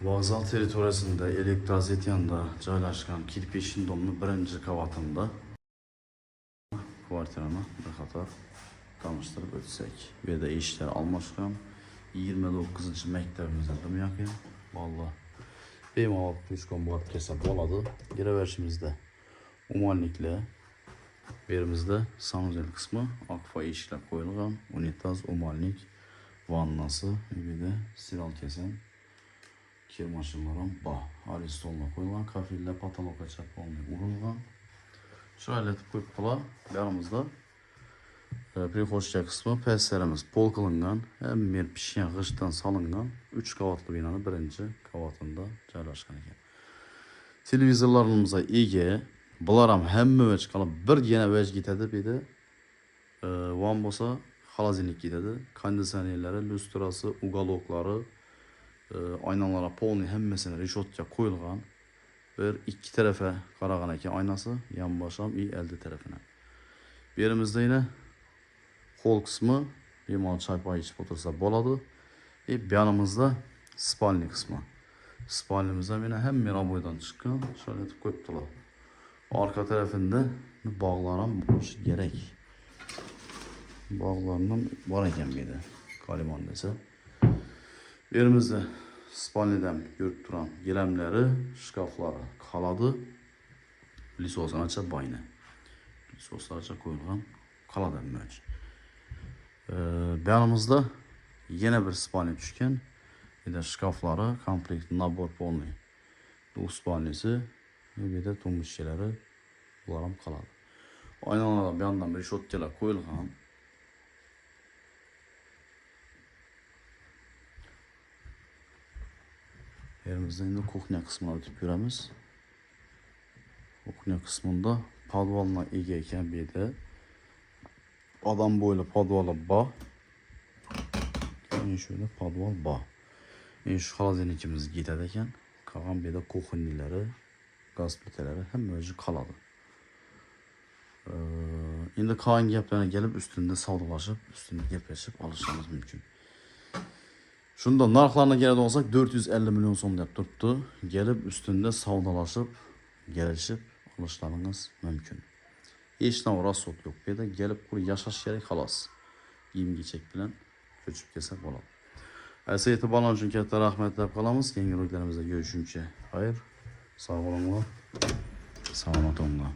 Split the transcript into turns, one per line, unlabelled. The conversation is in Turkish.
Vokzal territoriyasida Elektrazet yanında joylashgan kirpişin domni birinchi qavatında kvartirani bir qator tanishtirib o'tsak. Bu yerda eshiklar almashgan 29-maktabimizda dumyoqi. Vallahi bemalol peshkom borib kelsa bo'ladi. Kiraverishimizda umonliklar, bu yerimizda sanuzel qismi, akfa eshiklar qo'yilgan, unitaz, umonlik, vannasi, bu yerda sirol kesin. Kir maşinlarim bor. Ali stolga qo'yilgan, kafillar patologga chapolmay urilgan. Shunday etib qo'yibdilar. Yanimizda prixoshcha qismi pastlarimiz pol qilingan, mer pishgan g'ishtdan solingan 3 qavatli binoning birinchi qavatida joylashgan ekan. Televizorlarimiz ega. Bular ham hamma vech qolib birgina vech ketadi dedi. Van bo'lsa xolodilnik ketadi. Konditsionerlari, lustrasi, ugaloklari, aynalara polni hammasini reshotga qo'yilgan. Bir ikki tarafa qaragan ekan aynasi, yonbosh ham oldi tarafina. Bu yerimizda yana qo'l qismi bemalol chaypoy ichib o'tirsa bo'ladi. Bu yonimizda spalni qismi. Spalnimizda yana ham miraboydan chiqqan, shunday etib qo'yibdilar. Arka tarafında bog'lar ham bo'lishi kerak. Bog'larning bor ekan bu yerda. Kalimon desa. Bu yerimizda spalnidan ko'rib turan gilamlari, shkaflari qoladi. Lisosgacha bayna. Lisoslarcha qo'yilgan qoladi mo'j. Bu yanimizda yana bir spalni tushgan. Yana shkaflari, komplekt nabor polniy. Bu spalnisi, bu yerda tumbushchalari bular ham qoladi. Aynalar bu yandan bir shotkalar qo'yilgan. Yerimizda endi kuxnya qismini o'tib ko'ramiz. Kuxnya qismida podvalga ega ekan bu yerda. Odam bo'yli podvali bor. Keyin shunda podval bor. Shu xolodilnikimiz ketadi ekan. Qolgan bu yerda kuxnilari, gaz plitalari hamma o'zi qoladi. Endi qolgan gaplarga kelib ustunda savdolashib, ustunda gaplashib olishimiz mumkin. Shunda narxlarga keladigan bo'lsak 450 million so'm deb turibdi. Kelib ustunda savdolashib, kelishib olishlaringiz mumkin. Hech qanday rasot yo'q. Bu yerda kelib qur yashash kerak xolos. Kiyim-kechak bilan ko'chib kelsa bo'ladi. Aysa e'tiborlar uchun katta rahmat deb qolamiz. Keyingi ro'yxatlarimizda görüşünce xayr. Sog' bo'linglar. Salomat bo'linglar.